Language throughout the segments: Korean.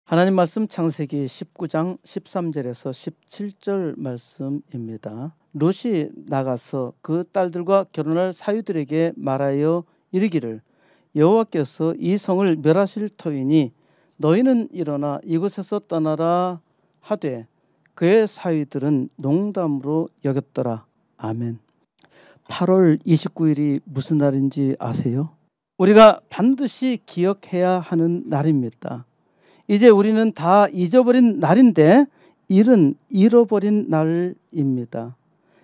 하나님 말씀 창세기 19장 13절에서 17절 말씀입니다. 롯이 나가서 그 딸들과 결혼할 사유들에게 말하여 이르기를 여호와께서 이 성을 멸하실 터이니 너희는 일어나 이곳에서 떠나라 하되 그의 사유들은 농담으로 여겼더라. 아멘. 8월 29일이 무슨 날인지 아세요? 우리가 반드시 기억해야 하는 날입니다. 이제 우리는 다 잊어버린 날인데 일은 잃어버린 날입니다.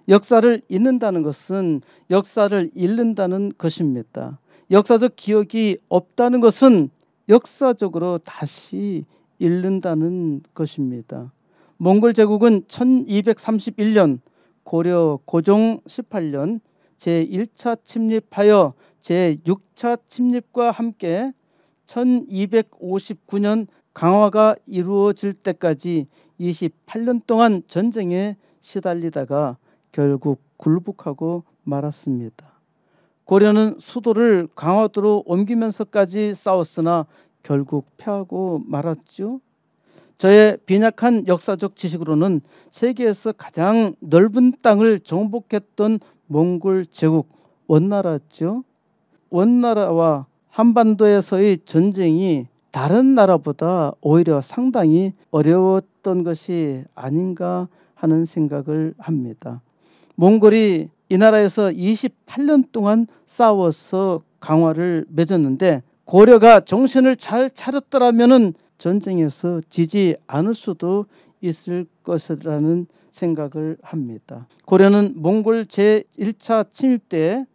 역사를 잊는다는 것은 역사를 잃는다는 것입니다. 역사적 기억이 없다는 것은 역사적으로 다시 잃는다는 것입니다. 몽골 제국은 1231년 고려 고종 18년 제1차 침입하여 제6차 침입과 함께 1259년 강화가 이루어질 때까지 28년 동안 전쟁에 시달리다가 결국 굴복하고 말았습니다. 고려는 수도를 강화도로 옮기면서까지 싸웠으나 결국 패하고 말았죠. 저의 빈약한 역사적 지식으로는 세계에서 가장 넓은 땅을 정복했던 몽골 제국 원나라죠. 원나라와 한반도에서의 전쟁이 다른 나라보다 오히려 상당히 어려웠던 것이 아닌가 하는 생각을 합니다. 몽골이 이 나라에서 28년 동안 싸워서 강화를 맺었는데 고려가 정신을 잘 차렸더라면 전쟁에서 지지 않을 수도 있을 것이라는 생각을 합니다. 고려는 몽골 제1차 침입 때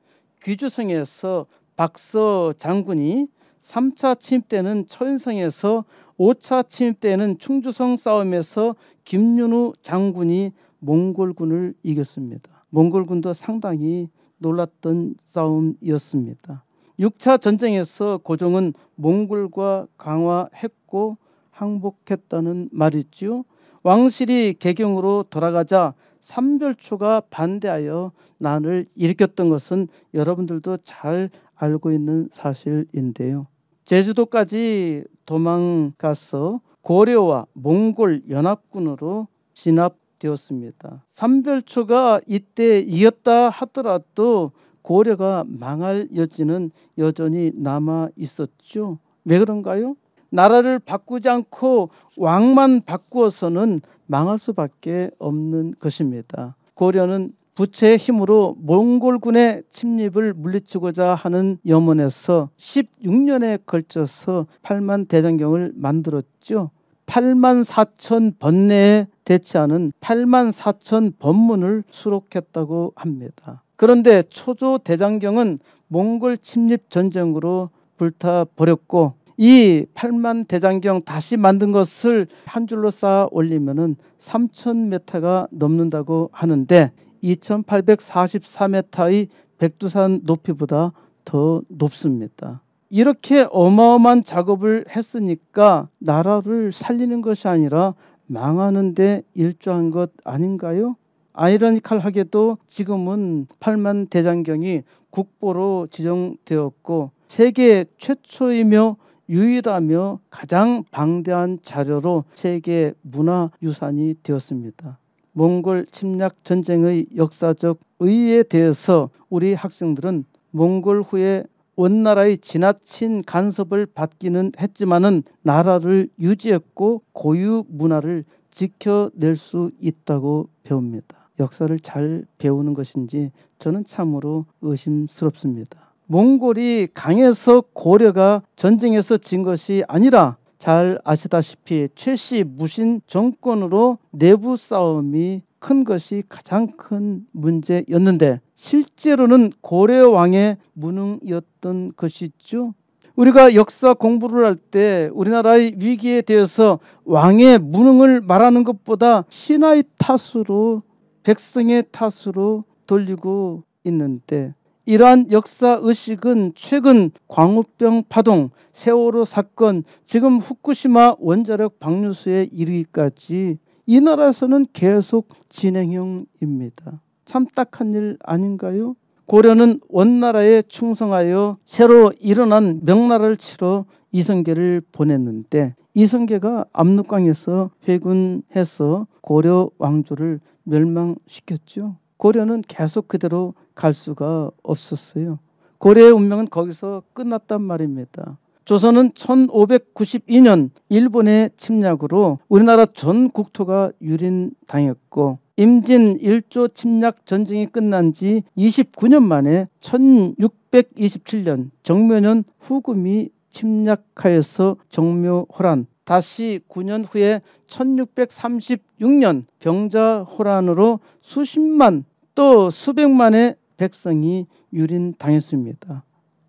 귀주성에서 박서 장군이 3차 침입 때는 처인성에서 5차 침입 때는 충주성 싸움에서 김윤우 장군이 몽골군을 이겼습니다. 몽골군도 상당히 놀랐던 싸움이었습니다. 6차 전쟁에서 고종은 몽골과 강화했고 항복했다는 말이지요. 왕실이 개경으로 돌아가자 삼별초가 반대하여 난을 일으켰던 것은 여러분들도 잘 알고 있는 사실인데요. 제주도까지 도망가서 고려와 몽골 연합군으로 진압되었습니다. 삼별초가 이때 이겼다 하더라도 고려가 망할 여지는 여전히 남아 있었죠. 왜 그런가요? 나라를 바꾸지 않고 왕만 바꾸어서는 망할 수밖에 없는 것입니다. 고려는 부채의 힘으로 몽골군의 침입을 물리치고자 하는 염원에서 16년에 걸쳐서 8만 대장경을 만들었죠. 8만 4천 번뇌에 대치하는 8만 4천 번문을 수록했다고 합니다. 그런데 초조 대장경은 몽골 침입 전쟁으로 불타버렸고 이 8만 대장경 다시 만든 것을 한 줄로 쌓아 올리면 3,000m가 넘는다고 하는데 2,844m의 백두산 높이보다 더 높습니다. 이렇게 어마어마한 작업을 했으니까 나라를 살리는 것이 아니라 망하는 데 일조한 것 아닌가요? 아이러니컬하게도 지금은 8만 대장경이 국보로 지정되었고 세계 최초이며 유일하며 가장 방대한 자료로 세계 문화유산이 되었습니다. 몽골 침략 전쟁의 역사적 의의에 대해서 우리 학생들은 몽골 후에 원나라의 지나친 간섭을 받기는 했지만은 나라를 유지했고 고유 문화를 지켜낼 수 있다고 배웁니다. 역사를 잘 배우는 것인지 저는 참으로 의심스럽습니다. 몽골이 강해서 고려가 전쟁에서 진 것이 아니라 잘 아시다시피 최씨 무신 정권으로 내부 싸움이 큰 것이 가장 큰 문제였는데 실제로는 고려 왕의 무능이었던 것이죠. 우리가 역사 공부를 할 때 우리나라의 위기에 대해서 왕의 무능을 말하는 것보다 신하의 탓으로 백성의 탓으로 돌리고 있는데 이러한 역사의식은 최근 광우병 파동, 세월호 사건, 지금 후쿠시마 원자력 방류수에 이르기까지 이 나라에서는 계속 진행형입니다. 참 딱한 일 아닌가요? 고려는 원나라에 충성하여 새로 일어난 명나라를 치러 이성계를 보냈는데 이성계가 압록강에서 회군해서 고려 왕조를 멸망시켰죠. 고려는 계속 그대로 갈 수가 없었어요. 고려의 운명은 거기서 끝났단 말입니다. 조선은 1592년 일본의 침략으로 우리나라 전 국토가 유린당했고 임진 1조 침략 전쟁이 끝난 지 29년 만에 1627년 정묘년 후금이 침략하여서 정묘호란, 다시 9년 후에 1636년 병자호란으로 수십만 또 수백만의 백성이 유린당했습니다.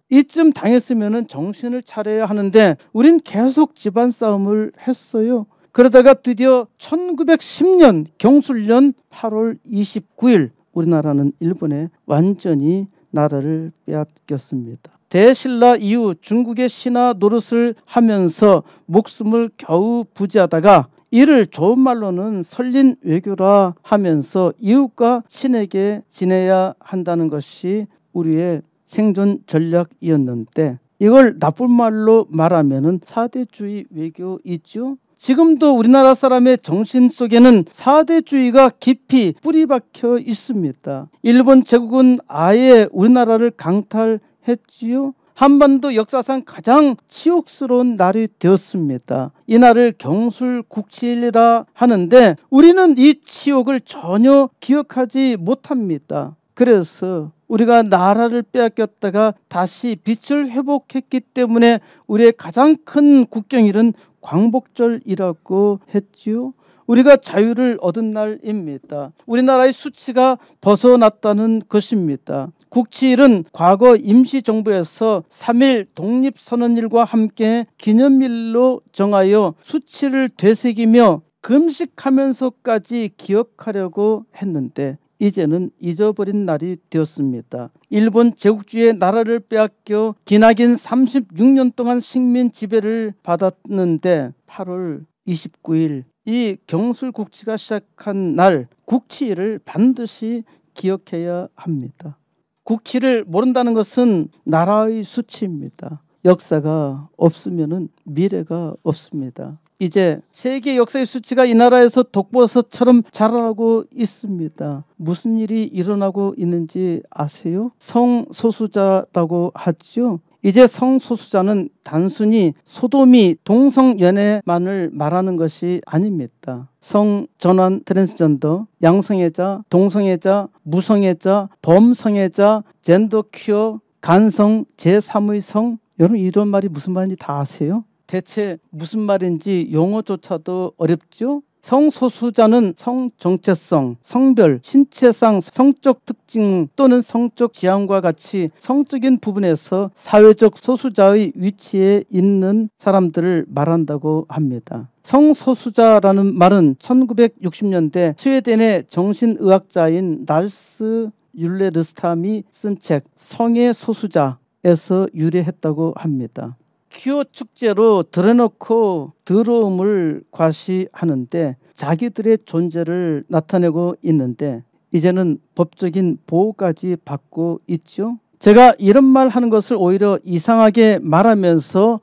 이쯤 당했으면 정신을 차려야 하는데 우린 계속 집안 싸움을 했어요. 그러다가 드디어 1910년 경술년 8월 29일 우리나라는 일본에 완전히 나라를 빼앗겼습니다. 대신라 이후 중국의 신하 노릇을 하면서 목숨을 겨우 부지하다가 이를 좋은 말로는 선린 외교라 하면서 이웃과 친하게 지내야 한다는 것이 우리의 생존 전략이었는데 이걸 나쁜 말로 말하면은 사대주의 외교이죠. 지금도 우리나라 사람의 정신 속에는 사대주의가 깊이 뿌리박혀 있습니다. 일본 제국은 아예 우리나라를 강탈했지요. 한반도 역사상 가장 치욕스러운 날이 되었습니다. 이 날을 경술국치일이라 하는데 우리는 이 치욕을 전혀 기억하지 못합니다. 그래서 우리가 나라를 빼앗겼다가 다시 빛을 회복했기 때문에 우리의 가장 큰 국경일은 광복절이라고 했지요. 우리가 자유를 얻은 날입니다. 우리나라의 수치가 벗어났다는 것입니다. 국치일은 과거 임시정부에서 3일 독립선언일과 함께 기념일로 정하여 수치를 되새기며 금식하면서까지 기억하려고 했는데 이제는 잊어버린 날이 되었습니다. 일본 제국주의의 나라를 빼앗겨 기나긴 36년 동안 식민 지배를 받았는데 8월 29일 이 경술국치가 시작한 날 국치일을 반드시 기억해야 합니다. 국치를 모른다는 것은 나라의 수치입니다. 역사가 없으면 미래가 없습니다. 이제 세계 역사의 수치가 이 나라에서 독버섯처럼 자라나고 있습니다. 무슨 일이 일어나고 있는지 아세요? 성소수자라고 하죠. 이제 성소수자는 단순히 소도미 동성연애만을 말하는 것이 아닙니다. 성전환 트랜스젠더, 양성애자, 동성애자, 무성애자, 범성애자, 젠더 퀴어, 간성, 제3의 성, 여러분 이런 말이 무슨 말인지 다 아세요? 대체 무슨 말인지 용어조차도 어렵죠? 성소수자는 성정체성, 성별, 신체상, 성적 특징 또는 성적 지향과 같이 성적인 부분에서 사회적 소수자의 위치에 있는 사람들을 말한다고 합니다. 성소수자라는 말은 1960년대 스웨덴의 정신의학자인 날스 율레르스탐이 쓴 책 성의 소수자에서 유래했다고 합니다. 퀴어 축제로 드러놓고 더러움을 과시하는데 자기들의 존재를 나타내고 있는데 이제는 법적인 보호까지 받고 있죠. 제가 이런 말 하는 것을 오히려 이상하게 말하면서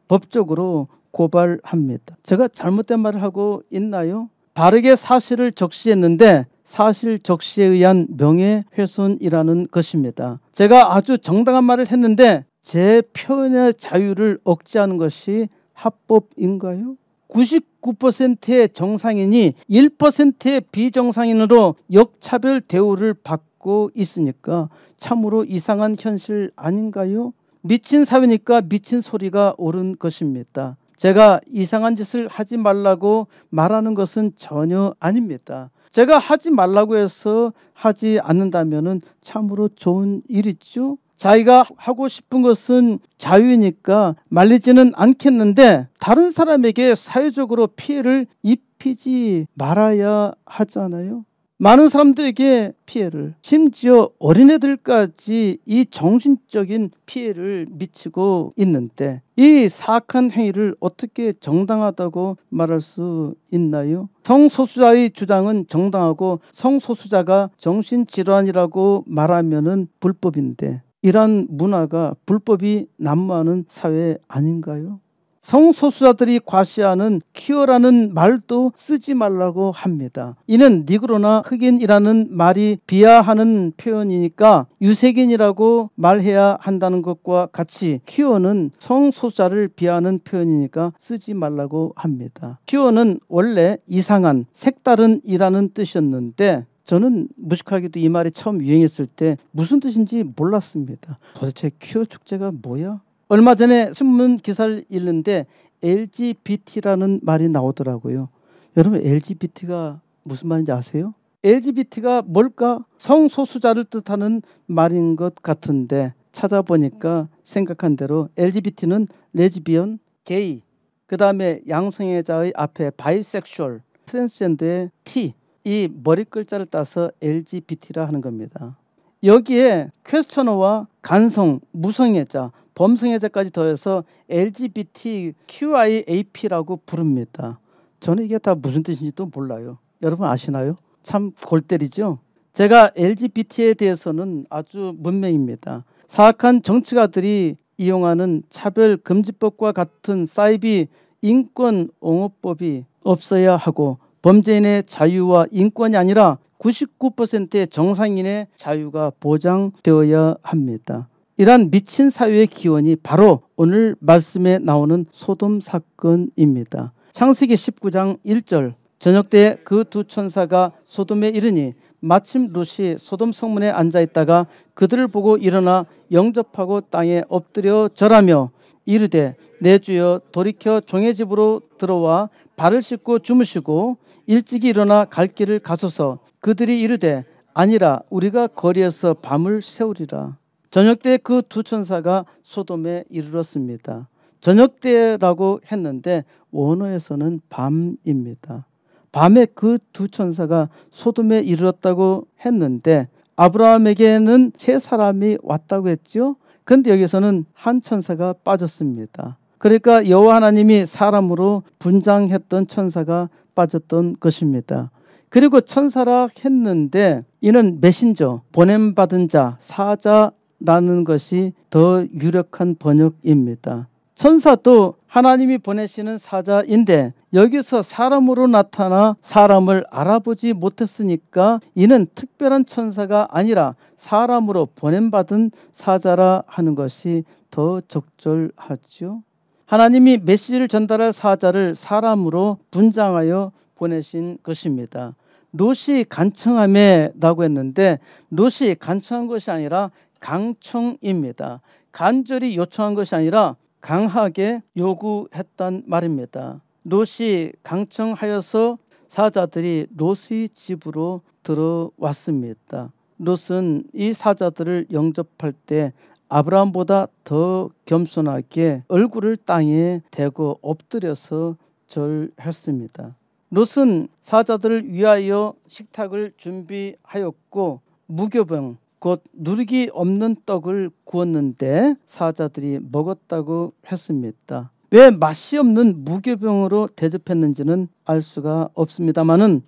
법적으로 고발합니다. 제가 잘못된 말을 하고 있나요? 바르게 사실을 적시했는데 사실 적시에 의한 명예훼손이라는 것입니다. 제가 아주 정당한 말을 했는데 제 표현의 자유를 억제하는 것이 합법인가요? 99%의 정상인이 1%의 비정상인으로 역차별 대우를 받고 있으니까 참으로 이상한 현실 아닌가요? 미친 사회니까 미친 소리가 옳은 것입니다. 제가 이상한 짓을 하지 말라고 말하는 것은 전혀 아닙니다. 제가 하지 말라고 해서 하지 않는다면 참으로 좋은 일이죠. 자기가 하고 싶은 것은 자유니까 말리지는 않겠는데 다른 사람에게 사회적으로 피해를 입히지 말아야 하잖아요. 많은 사람들에게 피해를, 심지어 어린애들까지 이 정신적인 피해를 미치고 있는데 이 사악한 행위를 어떻게 정당하다고 말할 수 있나요? 성소수자의 주장은 정당하고 성소수자가 정신질환이라고 말하면 불법인데 이러한 문화가 불법이 난무하는 사회 아닌가요? 성소수자들이 과시하는 퀴어라는 말도 쓰지 말라고 합니다. 이는 니그로나 흑인이라는 말이 비하하는 표현이니까 유색인이라고 말해야 한다는 것과 같이 퀴어는 성소수자를 비하하는 표현이니까 쓰지 말라고 합니다. 퀴어는 원래 이상한, 색다른이라는 뜻이었는데 저는 무식하게도 이 말이 처음 유행했을 때 무슨 뜻인지 몰랐습니다. 도대체 퀴어 축제가 뭐야? 얼마 전에 신문 기사를 읽는데 LGBT라는 말이 나오더라고요. 여러분 LGBT가 무슨 말인지 아세요? LGBT가 뭘까? 성소수자를 뜻하는 말인 것 같은데 찾아보니까 생각한 대로 LGBT는 레즈비언, 게이, 그 다음에 양성애자의 앞에 바이섹슈얼, 트랜스젠더의 T, 이 머리 글자를 따서 LGBT라 하는 겁니다. 여기에 퀘스처너와 간성, 무성애자, 범성애자까지 더해서 LGBTQIAP라고 부릅니다. 저는 이게 다 무슨 뜻인지도 몰라요. 여러분 아시나요? 참 골 때리죠. 제가 LGBT에 대해서는 아주 문맹입니다. 사악한 정치가들이 이용하는 차별금지법과 같은 사이비 인권옹호법이 없어야 하고 범죄인의 자유와 인권이 아니라 99%의 정상인의 자유가 보장되어야 합니다. 이러한 미친 사회의 기원이 바로 오늘 말씀에 나오는 소돔 사건입니다. 창세기 19장 1절 저녁 때 그 두 천사가 소돔에 이르니 마침 롯이 소돔 성문에 앉아있다가 그들을 보고 일어나 영접하고 땅에 엎드려 절하며 이르되 내 주여 돌이켜 종의 집으로 들어와 발을 씻고 주무시고 일찍이 일어나 갈 길을 가소서. 그들이 이르되 아니라 우리가 거리에서 밤을 새우리라. 저녁 때 그 두 천사가 소돔에 이르렀습니다. 저녁 때라고 했는데 원어에서는 밤입니다. 밤에 그 두 천사가 소돔에 이르렀다고 했는데 아브라함에게는 세 사람이 왔다고 했죠. 그런데 여기서는 한 천사가 빠졌습니다. 그러니까 여호와 하나님이 사람으로 분장했던 천사가 빠졌던 것입니다. 그리고 천사라 했는데 이는 메신저, 보냄받은 자, 사자라는 것이 더 유력한 번역입니다. 천사도 하나님이 보내시는 사자인데 여기서 사람으로 나타나 사람을 알아보지 못했으니까 이는 특별한 천사가 아니라 사람으로 보냄받은 사자라 하는 것이 더 적절하죠. 하나님이 메시지를 전달할 사자를 사람으로 분장하여 보내신 것입니다. 롯이 간청함에라고 했는데 롯이 간청한 것이 아니라 강청입니다. 간절히 요청한 것이 아니라 강하게 요구했단 말입니다. 롯이 강청하여서 사자들이 롯의 집으로 들어왔습니다. 롯은 이 사자들을 영접할 때 아브라함보다 더 겸손하게 얼굴을 땅에 대고 엎드려서 절했습니다. 롯은 사자들을 위하여 식탁을 준비하였고 무교병 곧 누룩이 없는 떡을 구웠는데 사자들이 먹었다고 했습니다. 왜 맛이 없는 무교병으로 대접했는지는 알 수가 없습니다마는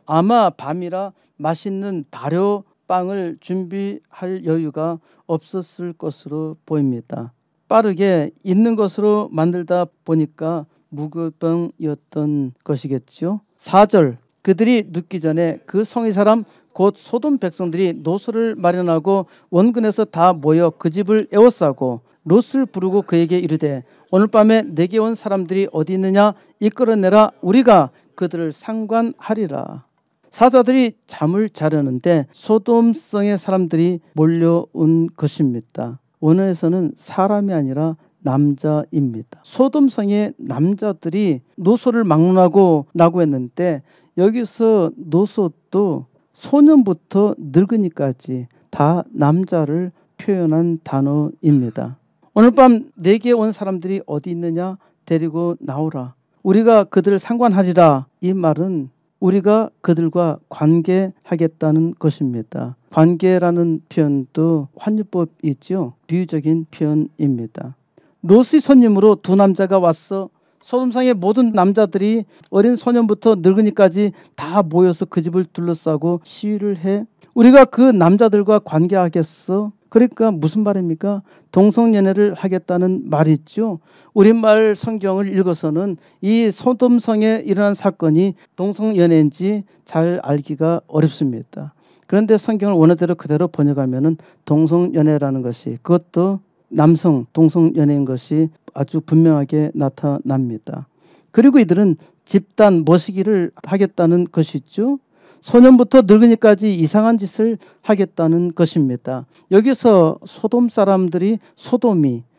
아마 밤이라 맛있는 발효빵을 준비할 여유가 없었을 것으로 보입니다. 빠르게 있는 것으로 만들다 보니까 무교병이었던 것이겠죠. 4절 그들이 눕기 전에 그 성의 사람 곧 소돔 백성들이 노소를 마련하고 원근에서 다 모여 그 집을 에워싸고 롯을 부르고 그에게 이르되 오늘 밤에 내게 온 사람들이 어디 있느냐 이끌어내라 우리가 그들을 상관하리라. 사자들이 잠을 자려는데 소돔성의 사람들이 몰려온 것입니다. 원어에서는 사람이 아니라 남자입니다. 소돔성의 남자들이 노소를 막론하고 라고 했는데 여기서 노소도 소년부터 늙은이까지 다 남자를 표현한 단어입니다. 오늘 밤 내게 온 사람들이 어디 있느냐 데리고 나오라. 우리가 그들을 상관하리라. 이 말은 우리가 그들과 관계하겠다는 것입니다. 관계라는 표현도 환유법이죠. 비유적인 표현입니다. 롯의 손님으로 두 남자가 왔어. 소돔상의 모든 남자들이 어린 소년부터 늙은이까지 다 모여서 그 집을 둘러싸고 시위를 해. 우리가 그 남자들과 관계하겠어? 그러니까 무슨 말입니까? 동성연애를 하겠다는 말이죠. 우리말 성경을 읽어서는 이 소돔성에 일어난 사건이 동성연애인지 잘 알기가 어렵습니다. 그런데 성경을 원어대로 그대로 번역하면은 동성연애라는 것이, 그것도 남성 동성연애인 것이 아주 분명하게 나타납니다. 그리고 이들은 집단 모시기를 하겠다는 것이죠. 소년부터 늙은이까지 이상한 짓을 하겠다는 것입니다. 여기서 소돔 사람들이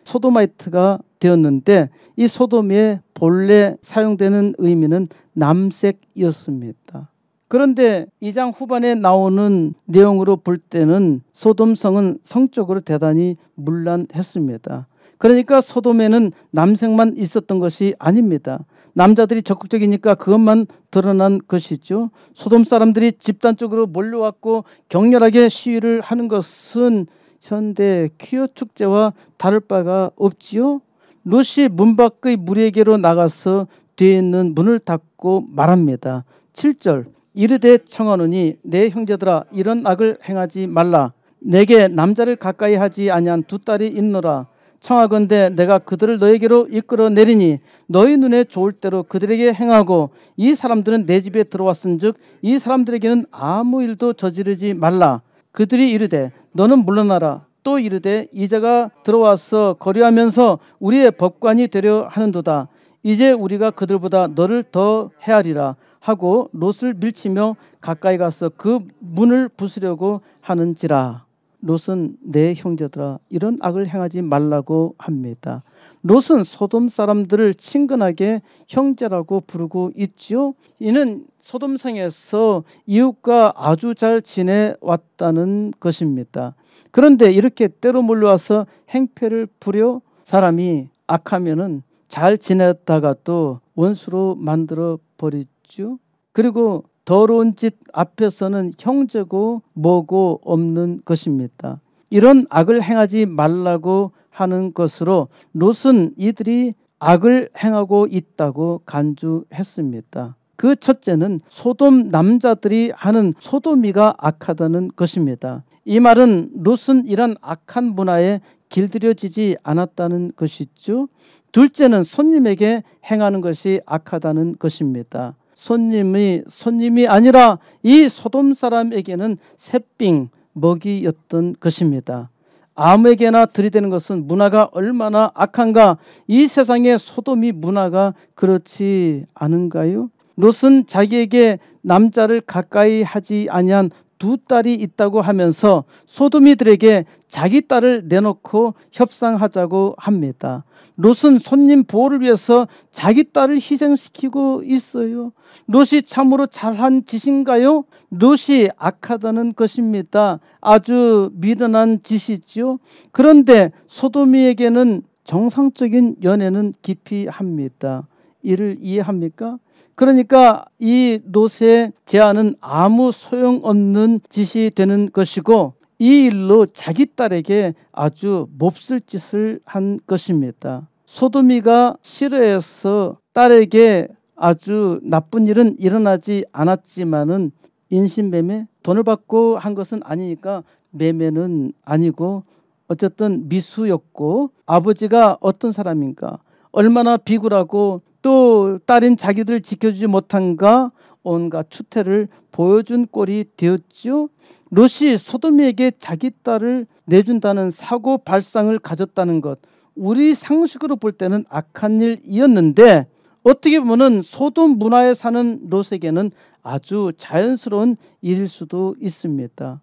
소도마이트가 되었는데, 이 소돔의 본래 사용되는 의미는 남색이었습니다. 그런데 2장 후반에 나오는 내용으로 볼 때는 소돔성은 성적으로 대단히 문란했습니다. 그러니까 소돔에는 남색만 있었던 것이 아닙니다. 남자들이 적극적이니까 그것만 드러난 것이죠. 소돔 사람들이 집단적으로 몰려왔고 격렬하게 시위를 하는 것은 현대 퀴어 축제와 다를 바가 없지요. 롯이 문 밖의 무리에게로 나가서 뒤에 있는 문을 닫고 말합니다. 7절, 이르되 청하노니 내 형제들아, 이런 악을 행하지 말라. 내게 남자를 가까이 하지 아니한 두 딸이 있노라. 청하건대 내가 그들을 너에게로 이끌어 내리니 너희 눈에 좋을 대로 그들에게 행하고, 이 사람들은 내 집에 들어왔은즉 이 사람들에게는 아무 일도 저지르지 말라. 그들이 이르되 너는 물러나라. 또 이르되 이자가 들어와서 거류하면서 우리의 법관이 되려 하는도다. 이제 우리가 그들보다 너를 더 헤아리라 하고 롯을 밀치며 가까이 가서 그 문을 부수려고 하는지라. 롯은 내 형제들아, 이런 악을 행하지 말라고 합니다. 롯은 소돔 사람들을 친근하게 형제라고 부르고 있지요. 이는 소돔성에서 이웃과 아주 잘 지내왔다는 것입니다. 그런데 이렇게 때로 몰려와서 행패를 부려 사람이 악하면은 잘 지냈다가 또 원수로 만들어 버리죠. 그리고 더러운 짓 앞에서는 형제고 뭐고 없는 것입니다. 이런 악을 행하지 말라고 하는 것으로 롯은 이들이 악을 행하고 있다고 간주했습니다. 그 첫째는 소돔 남자들이 하는 소돔이가 악하다는 것입니다. 이 말은 롯은 이런 악한 문화에 길들여지지 않았다는 것이죠. 둘째는 손님에게 행하는 것이 악하다는 것입니다. 손님이 아니라 이 소돔 사람에게는 새삥 먹이였던 것입니다. 아무에게나 들이대는 것은 문화가 얼마나 악한가. 이 세상의 소돔이 문화가 그렇지 않은가요? 롯은 자기에게 남자를 가까이 하지 아니한 두 딸이 있다고 하면서 소돔이들에게 자기 딸을 내놓고 협상하자고 합니다. 롯은 손님 보호를 위해서 자기 딸을 희생시키고 있어요. 롯이 참으로 잘한 짓인가요? 롯이 악하다는 것입니다. 아주 미련한 짓이죠. 그런데 소돔이에게는 정상적인 연애는 기피합니다. 이를 이해합니까? 그러니까 이 롯의 제안은 아무 소용없는 짓이 되는 것이고, 이 일로 자기 딸에게 아주 몹쓸 짓을 한 것입니다. 소돔이가 싫어해서 딸에게 아주 나쁜 일은 일어나지 않았지만은 인신매매, 돈을 받고 한 것은 아니니까 매매는 아니고 어쨌든 미수였고, 아버지가 어떤 사람인가, 얼마나 비굴하고 또 딸인 자기들 지켜주지 못한가, 온갖 추태를 보여준 꼴이 되었죠. 롯이 소돔이에게 자기 딸을 내준다는 사고 발상을 가졌다는 것, 우리 상식으로 볼 때는 악한 일이었는데 어떻게 보면 소돔 문화에 사는 롯에게는 아주 자연스러운 일일 수도 있습니다.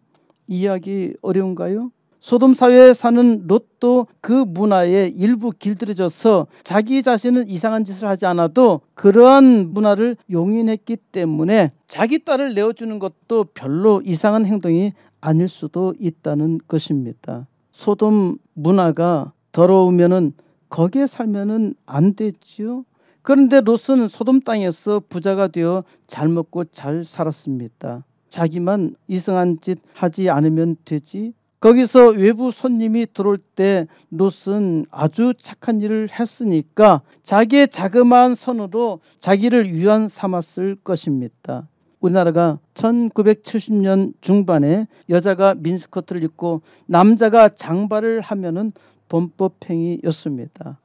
이해하기 어려운가요? 소돔 사회에 사는 롯도 그 문화에 일부 길들여져서 자기 자신은 이상한 짓을 하지 않아도 그러한 문화를 용인했기 때문에 자기 딸을 내어주는 것도 별로 이상한 행동이 아닐 수도 있다는 것입니다. 소돔 문화가 더러우면은 거기에 살면은 안 되지요. 그런데 롯은 소돔 땅에서 부자가 되어 잘 먹고 잘 살았습니다. 자기만 이상한 짓 하지 않으면 되지. 거기서 외부 손님이 들어올 때 롯은 아주 착한 일을 했으니까 자기의 자그마한 선으로 자기를 위안 삼았을 것입니다. 우리나라가 1970년 중반에 여자가 미니스커트를 입고 남자가 장발을 하면은 범법행위였습니다.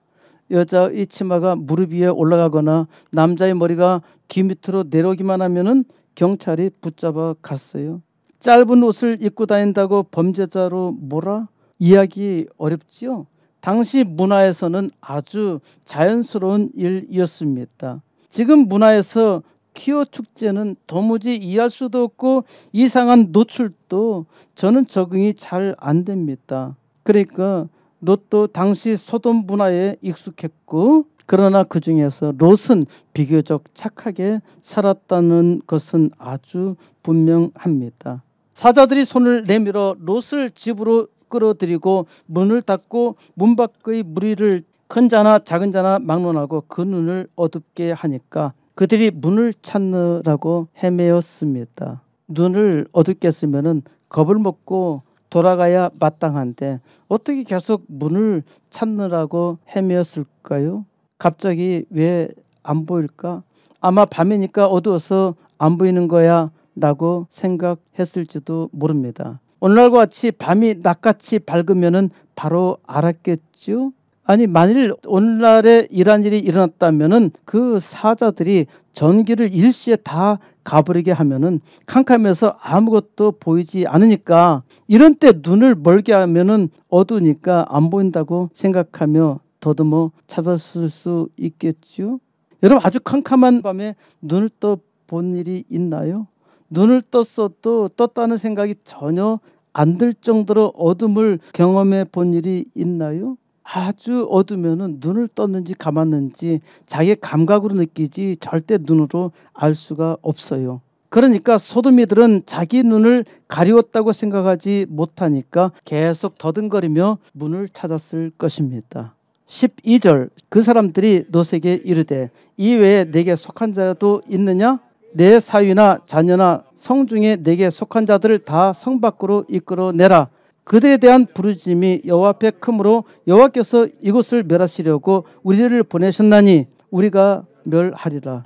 여자의 치마가 무릎 위에 올라가거나 남자의 머리가 귀 밑으로 내려오기만 하면은 경찰이 붙잡아 갔어요. 짧은 옷을 입고 다닌다고 범죄자로 몰아? 이야기 어렵지요. 당시 문화에서는 아주 자연스러운 일이었습니다. 지금 문화에서 퀴어 축제는 도무지 이해할 수도 없고 이상한 노출도 저는 적응이 잘 안 됩니다. 그러니까 롯도 당시 소돔 문화에 익숙했고 그러나 그 중에서 롯은 비교적 착하게 살았다는 것은 아주 분명합니다. 사자들이 손을 내밀어 롯을 집으로 끌어들이고 문을 닫고 문 밖의 무리를 큰 자나 작은 자나 막론하고 그 눈을 어둡게 하니까 그들이 문을 찾느라고 헤매었습니다. 눈을 어둡게 했으면은 겁을 먹고 돌아가야 마땅한데 어떻게 계속 문을 찾느라고 헤매었을까요? 갑자기 왜 안 보일까? 아마 밤이니까 어두워서 안 보이는 거야 라고 생각했을지도 모릅니다. 오늘날과 같이 밤이 낮같이 밝으면은 바로 알았겠죠? 아니 만일 오늘날에 이런 일이 일어났다면은 그 사자들이 전기를 일시에 다 가버리게 하면은 캄캄해서 아무것도 보이지 않으니까 이런 때 눈을 멀게 하면은 어두우니까 안 보인다고 생각하며 더듬어 찾았을 수 있겠죠. 여러분 아주 캄캄한 밤에 눈을 떠 본 일이 있나요? 눈을 떴어도 떴다는 생각이 전혀 안 들 정도로 어둠을 경험해 본 일이 있나요? 아주 어두면은 눈을 떴는지 감았는지 자기의 감각으로 느끼지 절대 눈으로 알 수가 없어요. 그러니까 소돔이들은 자기 눈을 가리웠다고 생각하지 못하니까 계속 더듬거리며 문을 찾았을 것입니다. 12절 그 사람들이 롯에게 이르되 이 외에 내게 속한 자도 있느냐? 내 사위나 자녀나 성 중에 내게 속한 자들을 다 성 밖으로 이끌어내라. 그들에 대한 부르짖음이 여호와 앞에 크므로 여호와께서 이곳을 멸하시려고 우리를 보내셨나니 우리가 멸하리라.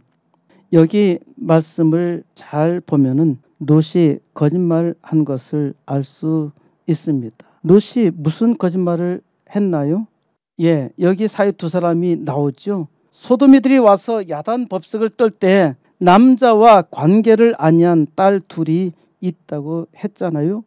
여기 말씀을 잘 보면은 롯이 거짓말한 것을 알 수 있습니다. 롯이 무슨 거짓말을 했나요? 예, 여기 사이 두 사람이 나오죠. 소돔이들이 와서 야단 법석을 떨 때 남자와 관계를 아니한 딸 둘이 있다고 했잖아요.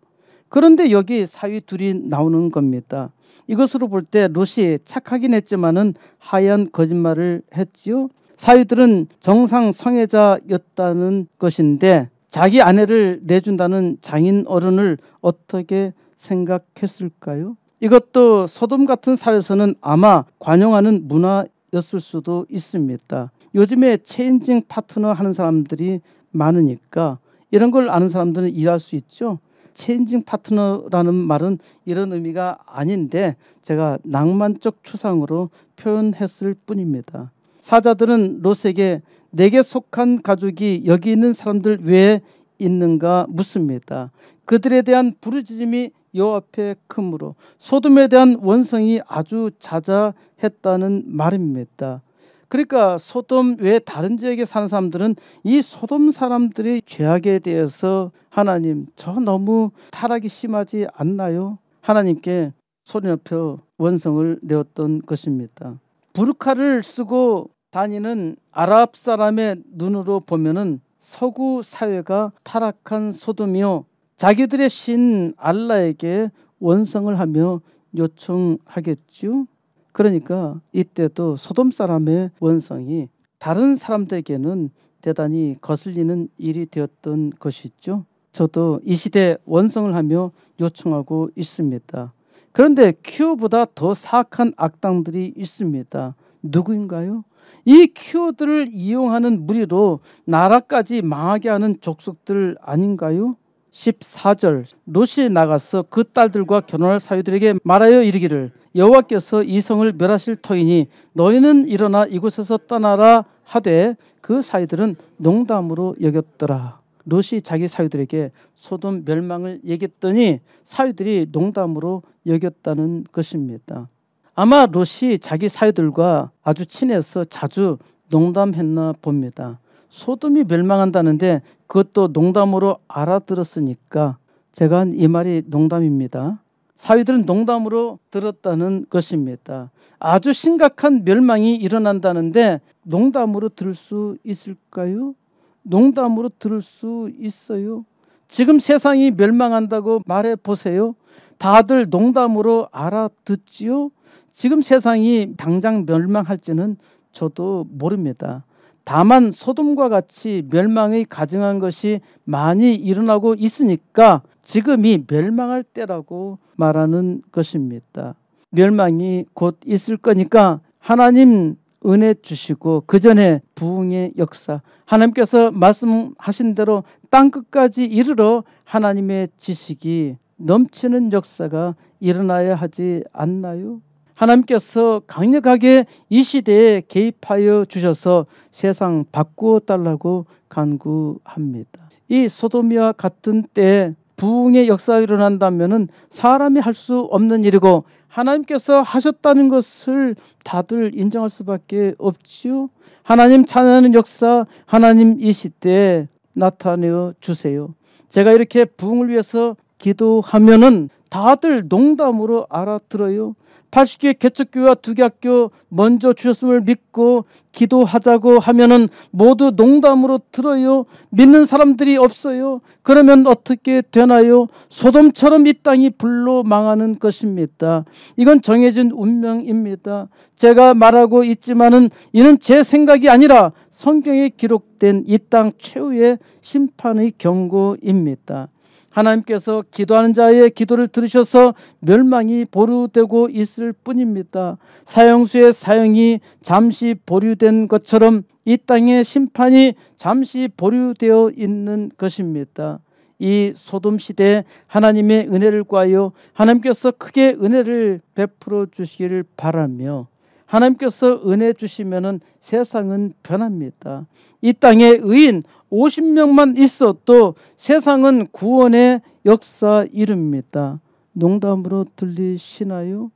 그런데 여기 사위 둘이 나오는 겁니다. 이것으로 볼 때 롯이 착하긴 했지만은 하얀 거짓말을 했지요. 사위들은 정상 성애자였다는 것인데 자기 아내를 내준다는 장인 어른을 어떻게 생각했을까요? 이것도 소돔 같은 사회에서는 아마 관용하는 문화였을 수도 있습니다. 요즘에 체인징 파트너 하는 사람들이 많으니까 이런 걸 아는 사람들은 이해할 수 있죠. 체인징 파트너라는 말은 이런 의미가 아닌데 제가 낭만적 추상으로 표현했을 뿐입니다. 사자들은 롯에게 내게 속한 가족이 여기 있는 사람들 외에 있는가 묻습니다. 그들에 대한 부르짖음이 여호와 앞에 크므로 소돔에 대한 원성이 아주 자자했다는 말입니다. 그러니까 소돔 외에 다른 지역에 사는 사람들은 이 소돔 사람들의 죄악에 대해서 하나님 저 너무 타락이 심하지 않나요? 하나님께 소리 높여 원성을 내었던 것입니다. 부르카를 쓰고 다니는 아랍 사람의 눈으로 보면은 서구 사회가 타락한 소돔이요 자기들의 신 알라에게 원성을 하며 요청하겠죠. 그러니까 이때도 소돔 사람의 원성이 다른 사람들에게는 대단히 거슬리는 일이 되었던 것이죠. 저도 이 시대에 원성을 하며 요청하고 있습니다. 그런데 퀴어보다 더 사악한 악당들이 있습니다. 누구인가요? 이 퀴어들을 이용하는 무리로 나라까지 망하게 하는 족속들 아닌가요? 14절 롯이 나가서 그 딸들과 결혼할 사위들에게 말하여 이르기를 여호와께서 이 성을 멸하실 터이니 너희는 일어나 이곳에서 떠나라 하되 그 사위들은 농담으로 여겼더라. 롯이 자기 사위들에게 소돔 멸망을 얘기했더니 사위들이 농담으로 여겼다는 것입니다. 아마 롯이 자기 사위들과 아주 친해서 자주 농담했나 봅니다. 소돔이 멸망한다는데 그것도 농담으로 알아들었으니까 제가 한 이 말이 농담입니다. 사위들은 농담으로 들었다는 것입니다. 아주 심각한 멸망이 일어난다는데 농담으로 들을 수 있을까요? 농담으로 들을 수 있어요. 지금 세상이 멸망한다고 말해 보세요. 다들 농담으로 알아듣지요? 지금 세상이 당장 멸망할지는 저도 모릅니다. 다만 소돔과 같이 멸망이 가증한 것이 많이 일어나고 있으니까 지금이 멸망할 때라고 말하는 것입니다. 멸망이 곧 있을 거니까 하나님 은혜 주시고 그 전에 부흥의 역사, 하나님께서 말씀하신 대로 땅끝까지 이르러 하나님의 지식이 넘치는 역사가 일어나야 하지 않나요? 하나님께서 강력하게 이 시대에 개입하여 주셔서 세상 바꾸어 달라고 간구합니다. 이 소돔이와 같은 때에 부흥의 역사가 일어난다면 사람이 할 수 없는 일이고 하나님께서 하셨다는 것을 다들 인정할 수밖에 없지요. 하나님 찬양하는 역사, 하나님 이 시대에 나타내어 주세요. 제가 이렇게 부흥을 위해서 기도하면은 다들 농담으로 알아들어요. 80개 개척교회와 2개 학교 먼저 주셨음을 믿고 기도하자고 하면은 모두 농담으로 들어요. 믿는 사람들이 없어요. 그러면 어떻게 되나요? 소돔처럼 이 땅이 불로 망하는 것입니다. 이건 정해진 운명입니다. 제가 말하고 있지만은 이는 제 생각이 아니라 성경에 기록된 이 땅 최후의 심판의 경고입니다. 하나님께서 기도하는 자의 기도를 들으셔서 멸망이 보류되고 있을 뿐입니다. 사형수의 사형이 잠시 보류된 것처럼 이 땅의 심판이 잠시 보류되어 있는 것입니다. 이 소돔 시대에 하나님의 은혜를 구하여 하나님께서 크게 은혜를 베풀어 주시기를 바라며 하나님께서 은혜 주시면은 세상은 변합니다. 이 땅에 의인 50명만 있어도 세상은 구원의 역사 이릅니다. 농담으로 들리시나요?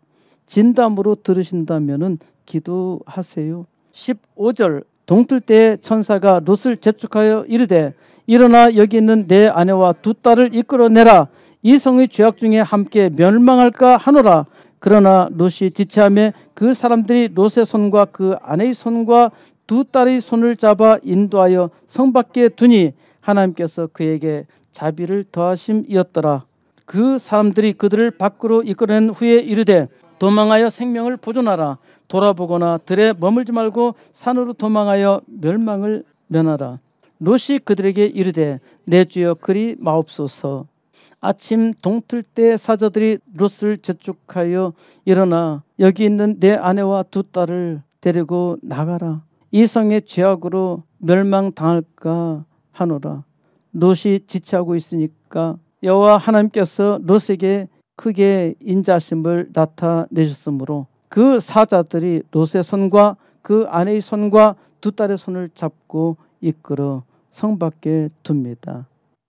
진담으로 들으신다면 기도하세요. 15절 동틀 때에 천사가 롯을 재촉하여 이르되 일어나 여기 있는 내 아내와 2 딸을 이끌어내라. 이 성의 죄악 중에 함께 멸망할까 하노라. 그러나 롯이 지체하며 그 사람들이 롯의 손과 그 아내의 손과 2 딸의 손을 잡아 인도하여 성 밖에 두니 하나님께서 그에게 자비를 더하심이었더라. 그 사람들이 그들을 밖으로 이끌어낸 후에 이르되 도망하여 생명을 보존하라. 돌아보거나 들에 머물지 말고 산으로 도망하여 멸망을 면하라. 롯이 그들에게 이르되 내 주여 그리 마옵소서. 아침 동틀 때 사자들이 롯을 재촉하여 일어나 여기 있는 내 아내와 2 딸을 데리고 나가라. 이 성의 죄악으로 멸망당할까 하노라. 롯이 지체하고 있으니까 여호와 하나님께서 롯에게 크게 인자하심을 나타내셨으므로 그 사자들이 롯의 손과 그 아내의 손과 2 딸의 손을 잡고 이끌어 성 밖에 둡니다.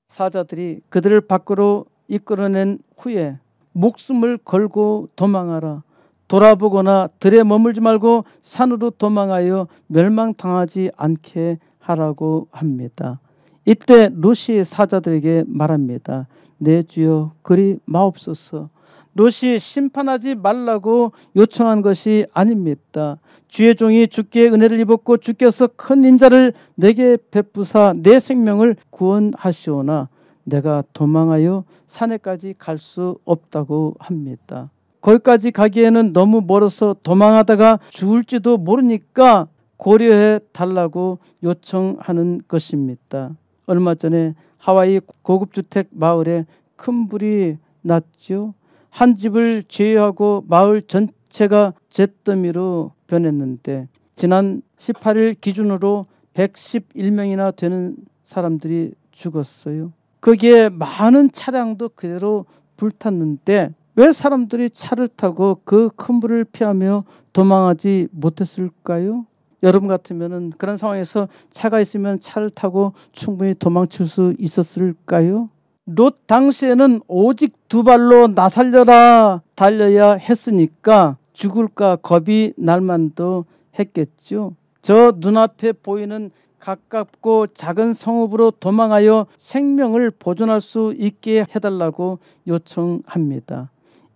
사자들이 그들을 밖으로 이끌어낸 후에 목숨을 걸고 도망하라. 돌아보거나 들에 머물지 말고 산으로 도망하여 멸망당하지 않게 하라고 합니다. 이때 롯이 사자들에게 말합니다. 내 주여 그리 마옵소서. 롯이 심판하지 말라고 요청한 것이 아닙니다. 주의 종이 주께 은혜를 입었고 주께서 큰 인자를 내게 베푸사 내 생명을 구원하시오나 내가 도망하여 산에까지 갈 수 없다고 합니다. 거기까지 가기에는 너무 멀어서 도망하다가 죽을지도 모르니까 고려해 달라고 요청하는 것입니다. 얼마 전에 하와이 고급주택 마을에 큰 불이 났죠. 한 집을 제외하고 마을 전체가 잿더미로 변했는데 지난 18일 기준으로 111명이나 되는 사람들이 죽었어요. 거기에 많은 차량도 그대로 불탔는데 왜 사람들이 차를 타고 그 큰 불을 피하며 도망하지 못했을까요? 여러분 같으면 그런 상황에서 차가 있으면 차를 타고 충분히 도망칠 수 있었을까요? 롯 당시에는 오직 2 발로 나 살려라 달려야 했으니까 죽을까 겁이 날 만도 했겠죠. 저 눈앞에 보이는 가깝고 작은 성읍으로 도망하여 생명을 보존할 수 있게 해달라고 요청합니다.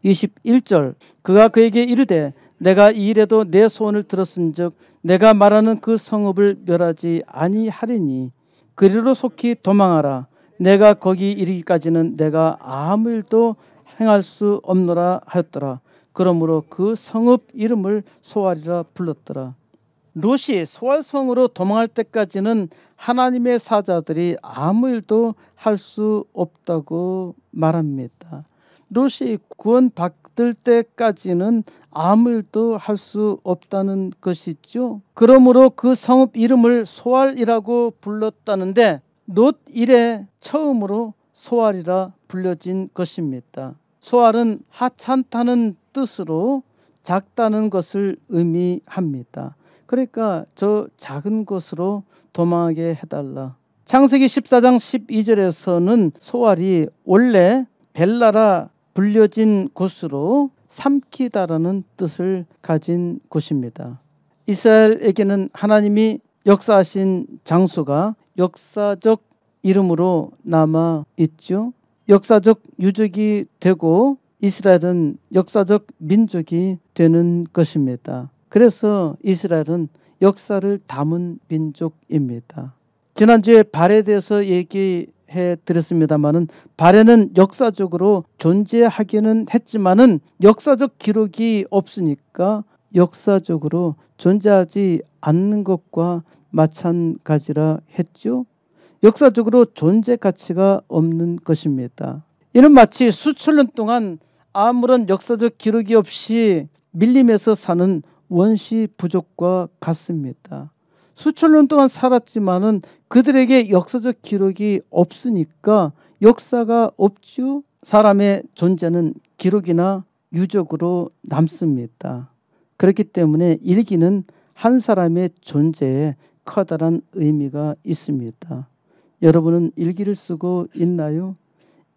21절 그가 그에게 이르되 내가 이 일에도 내 소원을 들었은즉 내가 말하는 그 성읍을 멸하지 아니하리니 그리로 속히 도망하라. 내가 거기 이르기까지는 내가 아무 일도 행할 수 없노라 하였더라. 그러므로 그 성읍 이름을 소알이라 불렀더라. 롯이 소알성으로 도망할 때까지는 하나님의 사자들이 아무 일도 할 수 없다고 말합니다. 롯이 구원받을 때까지는 아무 일도 할 수 없다는 것이죠. 그러므로 그 성읍 이름을 소알이라고 불렀다는데 롯 이래 처음으로 소알이라 불려진 것입니다. 소알은 하찮다는 뜻으로 작다는 것을 의미합니다. 그러니까 저 작은 곳으로 도망하게 해달라. 창세기 14장 12절에서는 소알이 원래 벨라라 불려진 곳으로 삼키다라는 뜻을 가진 곳입니다. 이스라엘에게는 하나님이 역사하신 장소가 역사적 이름으로 남아 있죠. 역사적 유적이 되고 이스라엘은 역사적 민족이 되는 것입니다. 그래서 이스라엘은 역사를 담은 민족입니다. 지난주에 발에 대해서 얘기해 드렸습니다마는 발에는 역사적으로 존재하기는 했지만은 역사적 기록이 없으니까 역사적으로 존재하지 않는 것과 마찬가지라 했죠. 역사적으로 존재 가치가 없는 것입니다. 이는 마치 수천 년 동안 아무런 역사적 기록이 없이 밀림에서 사는 원시 부족과 같습니다. 수천 년 동안 살았지만은 그들에게 역사적 기록이 없으니까 역사가 없죠. 사람의 존재는 기록이나 유적으로 남습니다. 그렇기 때문에 일기는 한 사람의 존재에 커다란 의미가 있습니다. 여러분은 일기를 쓰고 있나요?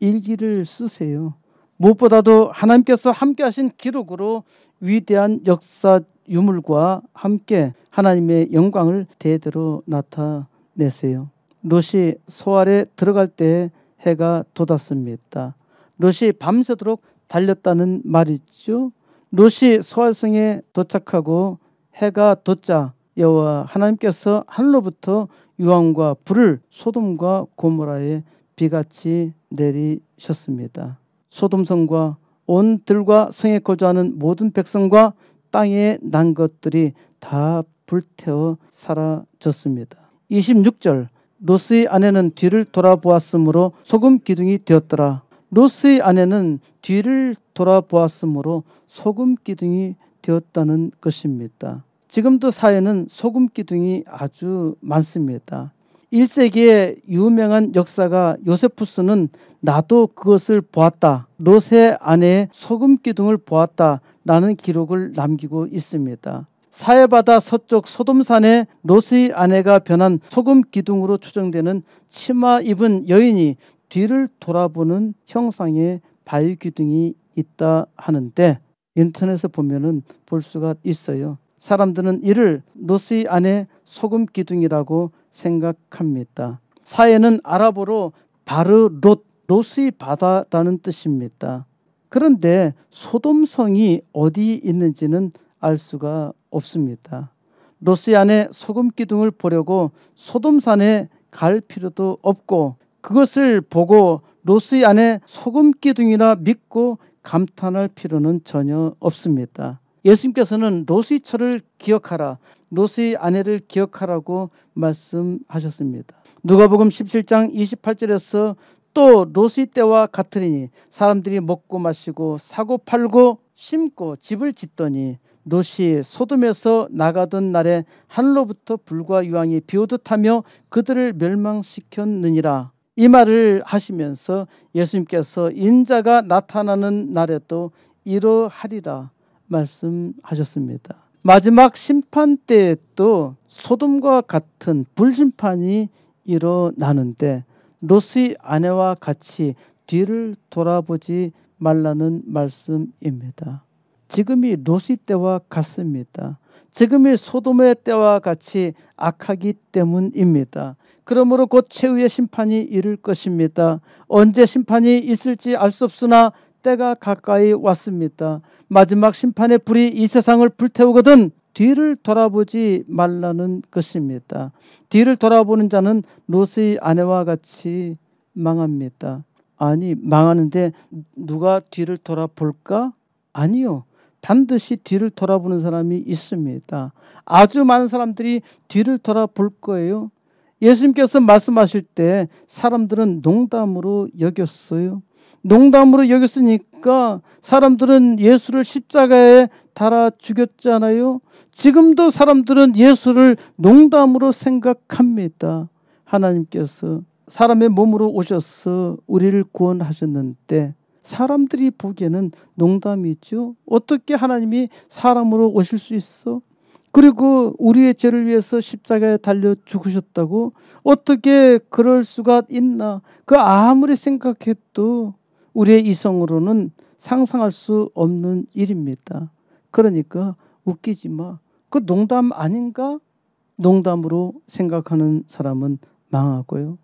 일기를 쓰세요. 무엇보다도 하나님께서 함께 하신 기록으로 위대한 역사 유물과 함께 하나님의 영광을 대대로 나타내세요. 롯이 소알에 들어갈 때 해가 돋았습니다. 롯이 밤새도록 달렸다는 말이죠. 롯이 소알성에 도착하고 해가 돋자 여호와 하나님께서 하늘로부터 유황과 불을 소돔과 고모라에 비같이 내리셨습니다. 소돔성과 온 들과 성에 거주하는 모든 백성과 땅에 난 것들이 다 불태워 사라졌습니다. 26절 롯의 아내는 뒤를 돌아보았으므로 소금 기둥이 되었더라. 롯의 아내는 뒤를 돌아보았으므로 소금 기둥이 되었다는 것입니다. 지금도 사회는 소금 기둥이 아주 많습니다. 1세기의 유명한 역사가 요세푸스는 나도 그것을 보았다. 롯의 아내의 소금 기둥을 보았다. 라는 기록을 남기고 있습니다. 사해바다 서쪽 소돔산에 롯의 아내가 변한 소금 기둥으로 추정되는 치마 입은 여인이 뒤를 돌아보는 형상의 바위 기둥이 있다 하는데 인터넷에 보면은 볼 수가 있어요. 사람들은 이를 롯의 아내 소금 기둥이라고 생각합니다. 사해는 아랍어로 바르롯, 롯의 바다라는 뜻입니다. 그런데 소돔성이 어디 있는지는 알 수가 없습니다. 롯의 아내 소금 기둥을 보려고 소돔산에 갈 필요도 없고 그것을 보고 롯의 아내 소금 기둥이라 믿고 감탄할 필요는 전혀 없습니다. 예수님께서는 롯의 처를 기억하라, 롯의 아내를 기억하라고 말씀하셨습니다. 누가복음 17장 28절에서 또 롯의 때와 같으리니 사람들이 먹고 마시고 사고 팔고 심고 집을 짓더니 롯이 소돔에서 나가던 날에 하늘로부터 불과 유황이 비오듯 하며 그들을 멸망시켰느니라. 이 말을 하시면서 예수님께서 인자가 나타나는 날에도 이러하리라 말씀하셨습니다. 마지막 심판 때에도 소돔과 같은 불심판이 일어나는데 롯의 아내와 같이 뒤를 돌아보지 말라는 말씀입니다. 지금이 롯의 때와 같습니다. 지금이 소돔의 때와 같이 악하기 때문입니다. 그러므로 곧 최후의 심판이 이를 것입니다. 언제 심판이 있을지 알 수 없으나 때가 가까이 왔습니다. 마지막 심판의 불이 이 세상을 불태우거든 뒤를 돌아보지 말라는 것입니다. 뒤를 돌아보는 자는 롯의 아내와 같이 망합니다. 아니, 망하는데 누가 뒤를 돌아볼까? 아니요. 반드시 뒤를 돌아보는 사람이 있습니다. 아주 많은 사람들이 뒤를 돌아볼 거예요. 예수님께서 말씀하실 때 사람들은 농담으로 여겼어요. 농담으로 여겼으니까 사람들은 예수를 십자가에 달아 죽였잖아요. 지금도 사람들은 예수를 농담으로 생각합니다. 하나님께서 사람의 몸으로 오셔서 우리를 구원하셨는데 사람들이 보기에는 농담이죠. 어떻게 하나님이 사람으로 오실 수 있어? 그리고 우리의 죄를 위해서 십자가에 달려 죽으셨다고? 어떻게 그럴 수가 있나? 그 아무리 생각해도 우리의 이성으로는 상상할 수 없는 일입니다. 그러니까 웃기지 마. 그 농담 아닌가? 농담으로 생각하는 사람은 망하고요.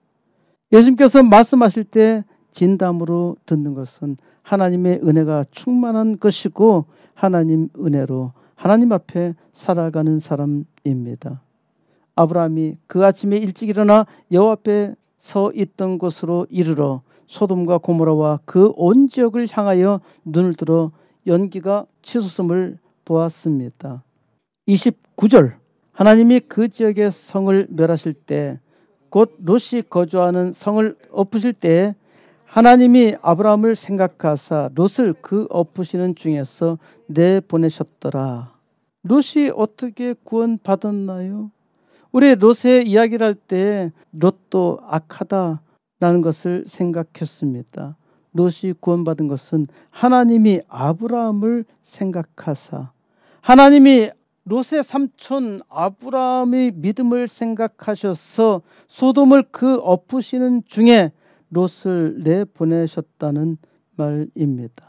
예수님께서 말씀하실 때 진담으로 듣는 것은 하나님의 은혜가 충만한 것이고 하나님 은혜로 하나님 앞에 살아가는 사람입니다. 아브라함이 그 아침에 일찍 일어나 여호와 앞에 서 있던 곳으로 이르러 소돔과 고모라와 그 온 지역을 향하여 눈을 들어 연기가 치솟음을 보았습니다. 29절 하나님이 그 지역의 성을 멸하실 때 곧 롯이 거주하는 성을 엎으실 때 하나님이 아브라함을 생각하사 롯을 그 엎으시는 중에서 내보내셨더라. 롯이 어떻게 구원받았나요? 우리 롯의 이야기를 할 때 롯도 악하다라는 것을 생각했습니다. 롯이 구원받은 것은 하나님이 아브라함을 생각하사 하나님이 롯의 삼촌 아브라함의 믿음을 생각하셔서 소돔을 그 엎으시는 중에 롯을 내보내셨다는 말입니다.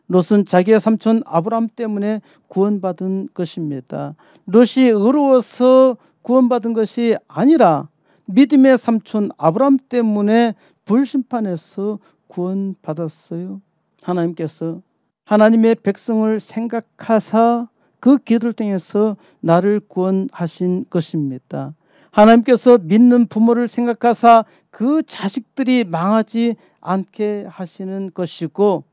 롯은 자기의 삼촌 아브라함 때문에 구원받은 것입니다. 롯이 의로워서 구원받은 것이 아니라 믿음의 삼촌 아브라함 때문에 불심판에서 구원받았어요. 하나님께서 하나님의 백성을 생각하사 그 기도를 통해서 나를 구원하신 것입니다. 하나님께서 믿는 부모를 생각하사 그 자식들이 망하지 않게 하시는 것이고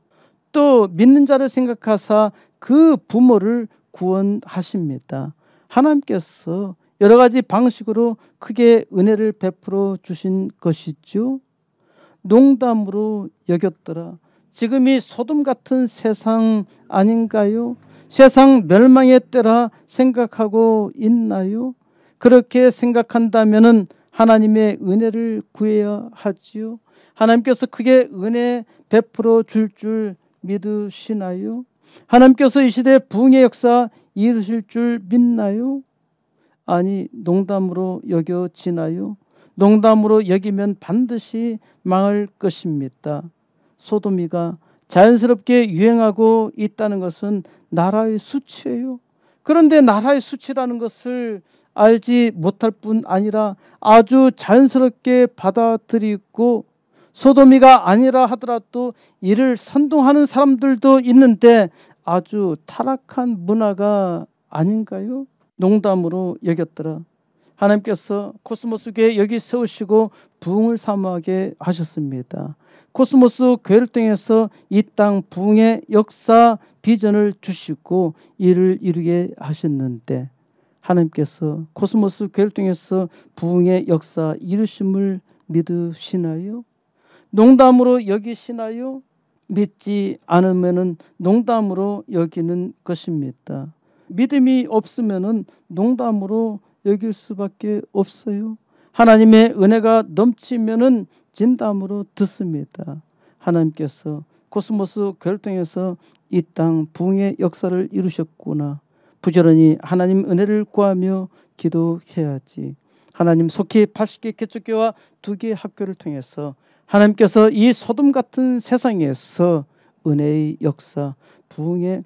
또 믿는 자를 생각하사 그 부모를 구원하십니다. 하나님께서 여러 가지 방식으로 크게 은혜를 베풀어 주신 것이죠. 농담으로 여겼더라. 지금이 소돔 같은 세상 아닌가요? 세상 멸망의 때라 생각하고 있나요? 그렇게 생각한다면은 하나님의 은혜를 구해야 하지요. 하나님께서 크게 은혜 베풀어 줄 믿으시나요? 하나님께서 이 시대 부흥의 역사 이루실 줄 믿나요? 아니, 농담으로 여겨지나요? 농담으로 여기면 반드시 망할 것입니다. 소돔이가 자연스럽게 유행하고 있다는 것은 나라의 수치예요. 그런데 나라의 수치라는 것을 알지 못할 뿐 아니라 아주 자연스럽게 받아들이고 소돔이가 아니라 하더라도 이를 선동하는 사람들도 있는데 아주 타락한 문화가 아닌가요? 농담으로 여겼더라. 하나님께서 코스모스 교회 여기 세우시고 부흥을 사모하게 하셨습니다. 코스모스 교회를 통해서 이 땅 부흥의 역사 비전을 주시고 이를 이루게 하셨는데 하나님께서 코스모스 교회를 통해서 부흥의 역사 이루심을 믿으시나요? 농담으로 여기시나요? 믿지 않으면은 농담으로 여기는 것입니다. 믿음이 없으면은 농담으로 여길 수밖에 없어요. 하나님의 은혜가 넘치면은 진담으로 듣습니다. 하나님께서 코스모스 교회를 통해서 이 땅 부흥의 역사를 이루셨구나. 부지런히 하나님 은혜를 구하며 기도해야지. 하나님 속히 80개 개척교회와 2개 학교를 통해서 하나님께서 이 소돔 같은 세상에서 은혜의 역사, 부흥의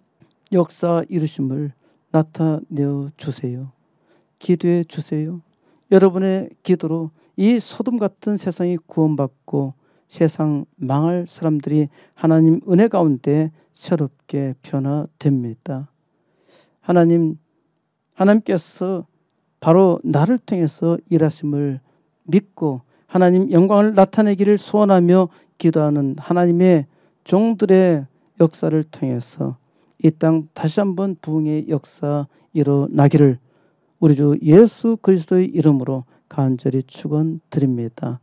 역사 이루심을 나타내어 주세요. 기도해 주세요. 여러분의 기도로 이 소돔 같은 세상이 구원받고 세상 망할 사람들이 하나님 은혜 가운데 새롭게 변화됩니다. 하나님께서 바로 나를 통해서 일하심을 믿고 하나님 영광을 나타내기를 소원하며 기도하는 하나님의 종들의 역사를 통해서 이 땅 다시 한번 부흥의 역사 일어나기를 우리 주 예수 그리스도의 이름으로 간절히 축원드립니다.